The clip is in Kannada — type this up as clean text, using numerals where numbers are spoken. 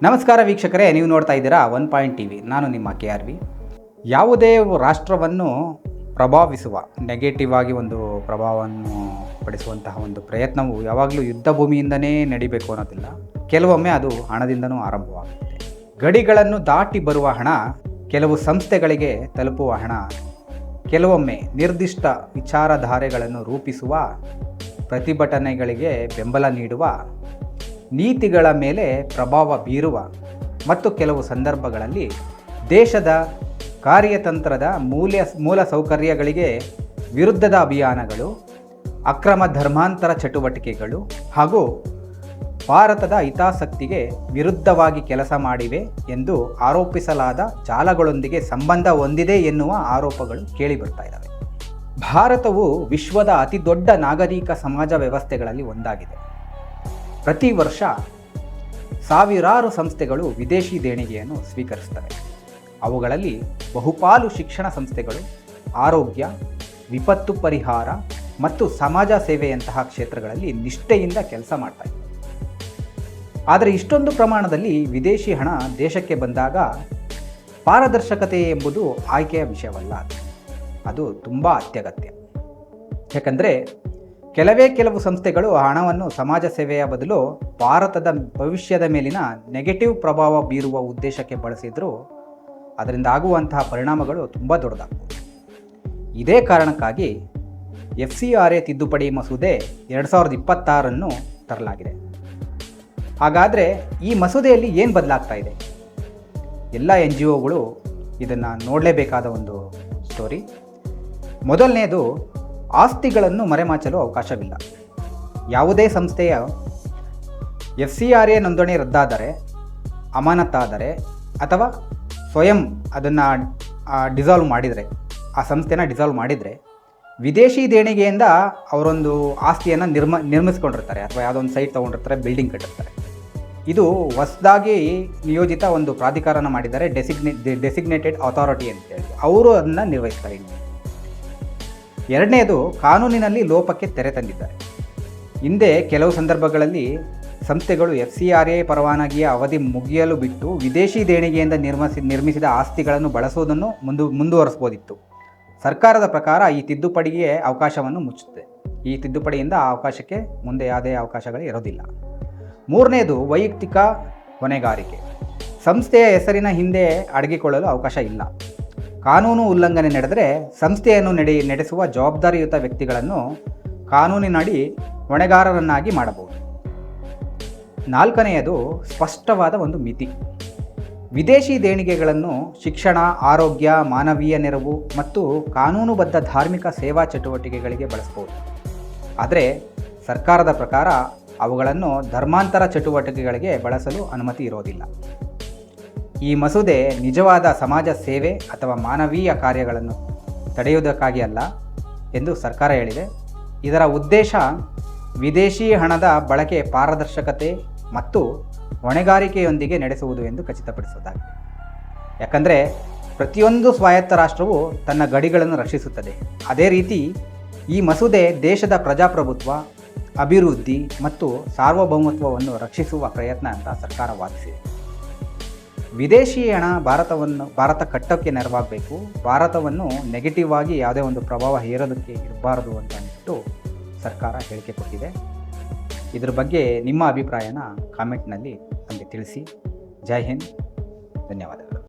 ನಮಸ್ಕಾರ ವೀಕ್ಷಕರೇ, ನೀವು ನೋಡ್ತಾ ಇದ್ದೀರಾ ಒನ್ ಪಾಯಿಂಟ್ ಟಿವಿ. ನಾನು ನಿಮ್ಮ KRV. ಯಾವುದೇ ರಾಷ್ಟ್ರವನ್ನು ಪ್ರಭಾವಿಸುವ ನೆಗೆಟಿವ್ ಆಗಿ ಒಂದು ಪ್ರಭಾವವನ್ನು ಪಡಿಸುವಂತಹ ಒಂದು ಪ್ರಯತ್ನವು ಯಾವಾಗಲೂ ಯುದ್ಧ ಭೂಮಿಯಿಂದನೇ ನಡಿಬೇಕು ಅನ್ನೋದಿಲ್ಲ. ಕೆಲವೊಮ್ಮೆ ಅದು ಹಣದಿಂದನೂ ಆರಂಭವಾಗುತ್ತೆ. ಗಡಿಗಳನ್ನು ದಾಟಿ ಬರುವ ಹಣ, ಕೆಲವು ಸಂಸ್ಥೆಗಳಿಗೆ ತಲುಪುವ ಹಣ, ಕೆಲವೊಮ್ಮೆ ನಿರ್ದಿಷ್ಟ ವಿಚಾರಧಾರೆಗಳನ್ನು ರೂಪಿಸುವ, ಪ್ರತಿಭಟನೆಗಳಿಗೆ ಬೆಂಬಲ ನೀಡುವ, ನೀತಿಗಳ ಮೇಲೆ ಪ್ರಭಾವ ಬೀರುವ ಮತ್ತು ಕೆಲವು ಸಂದರ್ಭಗಳಲ್ಲಿ ದೇಶದ ಕಾರ್ಯತಂತ್ರದ ಮೂಲ ಸೌಕರ್ಯಗಳಿಗೆ ವಿರುದ್ಧದ ಅಭಿಯಾನಗಳು, ಅಕ್ರಮ ಧರ್ಮಾಂತರ ಚಟುವಟಿಕೆಗಳು ಹಾಗೂ ಭಾರತದ ಹಿತಾಸಕ್ತಿಗೆ ವಿರುದ್ಧವಾಗಿ ಕೆಲಸ ಮಾಡಿವೆ ಎಂದು ಆರೋಪಿಸಲಾದ ಜಾಲಗಳೊಂದಿಗೆ ಸಂಬಂಧ ಹೊಂದಿದೆ ಎನ್ನುವ ಆರೋಪಗಳು ಕೇಳಿಬರ್ತಾ ಇದ್ದಾವೆ. ಭಾರತವು ವಿಶ್ವದ ಅತಿದೊಡ್ಡ ನಾಗರಿಕ ಸಮಾಜ ವ್ಯವಸ್ಥೆಗಳಲ್ಲಿ ಒಂದಾಗಿದೆ. ಪ್ರತಿ ವರ್ಷ ಸಾವಿರಾರು ಸಂಸ್ಥೆಗಳು ವಿದೇಶಿ ದೇಣಿಗೆಯನ್ನು ಸ್ವೀಕರಿಸುತ್ತವೆ. ಅವುಗಳಲ್ಲಿ ಬಹುಪಾಲು ಶಿಕ್ಷಣ ಸಂಸ್ಥೆಗಳು, ಆರೋಗ್ಯ, ವಿಪತ್ತು ಪರಿಹಾರ ಮತ್ತು ಸಮಾಜ ಸೇವೆಯಂತಹ ಕ್ಷೇತ್ರಗಳಲ್ಲಿ ನಿಷ್ಠೆಯಿಂದ ಕೆಲಸ ಮಾಡ್ತಾ ಇವೆ. ಆದರೆ ಇಷ್ಟೊಂದು ಪ್ರಮಾಣದಲ್ಲಿ ವಿದೇಶಿ ಹಣ ದೇಶಕ್ಕೆ ಬಂದಾಗ ಪಾರದರ್ಶಕತೆ ಎಂಬುದು ಆಯ್ಕೆಯ ವಿಷಯವಲ್ಲ. ಅದು ತುಂಬ ಅತ್ಯಗತ್ಯ. ಯಾಕಂದರೆ ಕೆಲವು ಸಂಸ್ಥೆಗಳು ಹಣವನ್ನು ಸಮಾಜ ಸೇವೆಯ ಬದಲು ಭಾರತದ ಭವಿಷ್ಯದ ಮೇಲಿನ ನೆಗೆಟಿವ್ ಪ್ರಭಾವ ಬೀರುವ ಉದ್ದೇಶಕ್ಕೆ ಬಳಸಿದರೂ ಅದರಿಂದ ಆಗುವಂತಹ ಪರಿಣಾಮಗಳು ತುಂಬ ದೊಡ್ಡದಾಗ್ತವೆ. ಇದೇ ಕಾರಣಕ್ಕಾಗಿ FCRA ತಿದ್ದುಪಡಿ ಮಸೂದೆ 2026 ತರಲಾಗಿದೆ. ಹಾಗಾದರೆ ಈ ಮಸೂದೆಯಲ್ಲಿ ಏನು ಬದಲಾಗ್ತಾ ಇದೆ? ಎಲ್ಲ NGOಗಳು ಇದನ್ನು ನೋಡಲೇಬೇಕಾದ ಒಂದು ಸ್ಟೋರಿ. ಮೊದಲನೇದು, ಆಸ್ತಿಗಳನ್ನು ಮರೆಮಾಚಲು ಅವಕಾಶವಿಲ್ಲ. ಯಾವುದೇ ಸಂಸ್ಥೆಯ FCRA ನೋಂದಣಿ ರದ್ದಾದರೆ, ಅಮಾನತಾದರೆ ಅಥವಾ ಸ್ವಯಂ ಅದನ್ನು ಡಿಸಾಲ್ವ್ ಮಾಡಿದರೆ, ಆ ಸಂಸ್ಥೆನ ಡಿಸಾಲ್ವ್ ಮಾಡಿದರೆ, ವಿದೇಶಿ ದೇಣಿಗೆಯಿಂದ ಅವರೊಂದು ಆಸ್ತಿಯನ್ನು ನಿರ್ಮಿಸ್ಕೊಂಡಿರ್ತಾರೆ ಅಥವಾ ಯಾವುದೋ ಒಂದು ಸೈಟ್ ತೊಗೊಂಡಿರ್ತಾರೆ, ಬಿಲ್ಡಿಂಗ್ ಕಟ್ಟಿರ್ತಾರೆ. ಇದು ಹೊಸದಾಗಿ ನಿಯೋಜಿತ ಒಂದು ಪ್ರಾಧಿಕಾರನ ಮಾಡಿದ್ದಾರೆ, ಡೆಸಿಗ್ನೇಟೆಡ್ ಅಥಾರಿಟಿ ಅಂತೇಳಿ. ಅವರು ಅದನ್ನು ನಿರ್ವಹಿಸ್ತಾರೆ. ಎರಡನೇದು, ಕಾನೂನಿನಲ್ಲಿ ಲೋಪಕ್ಕೆ ತೆರೆ ತಂದಿದ್ದಾರೆ. ಹಿಂದೆ ಕೆಲವು ಸಂದರ್ಭಗಳಲ್ಲಿ ಸಂಸ್ಥೆಗಳು FCRA ಪರವಾನಗಿಯ ಅವಧಿ ಮುಗಿಯಲು ಬಿಟ್ಟು ವಿದೇಶಿ ದೇಣಿಗೆಯಿಂದ ನಿರ್ಮಿಸಿದ ಆಸ್ತಿಗಳನ್ನು ಬಳಸುವುದನ್ನು ಮುಂದುವರಿಸಬಹುದಿತ್ತು. ಸರ್ಕಾರದ ಪ್ರಕಾರ ಈ ತಿದ್ದುಪಡಿಗೆ ಅವಕಾಶವನ್ನು ಮುಚ್ಚುತ್ತೆ. ಈ ತಿದ್ದುಪಡಿಯಿಂದ ಆ ಅವಕಾಶಕ್ಕೆ ಮುಂದೆ ಯಾವುದೇ ಅವಕಾಶಗಳು ಇರೋದಿಲ್ಲ. ಮೂರನೇದು, ವೈಯಕ್ತಿಕ ಹೊಣೆಗಾರಿಕೆ. ಸಂಸ್ಥೆಯ ಹೆಸರಿನ ಹಿಂದೆ ಅಡಗಿಕೊಳ್ಳಲು ಅವಕಾಶ ಇಲ್ಲ. ಕಾನೂನು ಉಲ್ಲಂಘನೆ ನಡೆದರೆ ಸಂಸ್ಥೆಯನ್ನು ನಡೆಸುವ ಜವಾಬ್ದಾರಿಯುತ ವ್ಯಕ್ತಿಗಳನ್ನು ಕಾನೂನಿನಡಿ ಹೊಣೆಗಾರರನ್ನಾಗಿ ಮಾಡಬಹುದು. ನಾಲ್ಕನೆಯದು, ಸ್ಪಷ್ಟವಾದ ಒಂದು ಮಿತಿ. ವಿದೇಶಿ ದೇಣಿಗೆಗಳನ್ನು ಶಿಕ್ಷಣ, ಆರೋಗ್ಯ, ಮಾನವೀಯ ನೆರವು ಮತ್ತು ಕಾನೂನುಬದ್ಧ ಧಾರ್ಮಿಕ ಸೇವಾ ಚಟುವಟಿಕೆಗಳಿಗೆ ಬಳಸಬಹುದು. ಆದರೆ ಸರ್ಕಾರದ ಪ್ರಕಾರ ಅವುಗಳನ್ನು ಧರ್ಮಾಂತರ ಚಟುವಟಿಕೆಗಳಿಗೆ ಬಳಸಲು ಅನುಮತಿ ಇರೋದಿಲ್ಲ. ಈ ಮಸೂದೆ ನಿಜವಾದ ಸಮಾಜ ಸೇವೆ ಅಥವಾ ಮಾನವೀಯ ಕಾರ್ಯಗಳನ್ನು ತಡೆಯುವುದಕ್ಕಾಗಿ ಅಲ್ಲ ಎಂದು ಸರ್ಕಾರ ಹೇಳಿದೆ. ಇದರ ಉದ್ದೇಶ ವಿದೇಶಿ ಹಣದ ಬಳಕೆ ಪಾರದರ್ಶಕತೆ ಮತ್ತು ಹೊಣೆಗಾರಿಕೆಯೊಂದಿಗೆ ನಡೆಸುವುದು ಎಂದು ಖಚಿತಪಡಿಸುವುದಾಗಿದೆ. ಯಾಕಂದರೆ ಪ್ರತಿಯೊಂದು ಸ್ವಾಯತ್ತ ರಾಷ್ಟ್ರವು ತನ್ನ ಗಡಿಗಳನ್ನು ರಕ್ಷಿಸುತ್ತದೆ. ಅದೇ ರೀತಿ ಈ ಮಸೂದೆ ದೇಶದ ಪ್ರಜಾಪ್ರಭುತ್ವ, ಅಭಿವೃದ್ಧಿ ಮತ್ತು ಸಾರ್ವಭೌಮತ್ವವನ್ನು ರಕ್ಷಿಸುವ ಪ್ರಯತ್ನ ಅಂತ ಸರ್ಕಾರ ವಾದಿಸಿದೆ. ವಿದೇಶಿ ಹಣ ಭಾರತ ಕಟ್ಟೋಕ್ಕೆ ನೆರವಾಗಬೇಕು. ಭಾರತವನ್ನು ನೆಗೆಟಿವ್ ಆಗಿ ಯಾವುದೇ ಒಂದು ಪ್ರಭಾವ ಹೇರೋದಕ್ಕೆ ಇರಬಾರದು ಅಂತ ಅಂದ್ಬಿಟ್ಟು ಸರ್ಕಾರ ಹೇಳಿಕೆ ಕೊಟ್ಟಿದೆ. ಇದ್ರ ಬಗ್ಗೆ ನಿಮ್ಮ ಅಭಿಪ್ರಾಯನ ಕಾಮೆಂಟ್ನಲ್ಲಿ ನಮಗೆ ತಿಳಿಸಿ. ಜೈ ಹಿಂದ್, ಧನ್ಯವಾದಗಳು.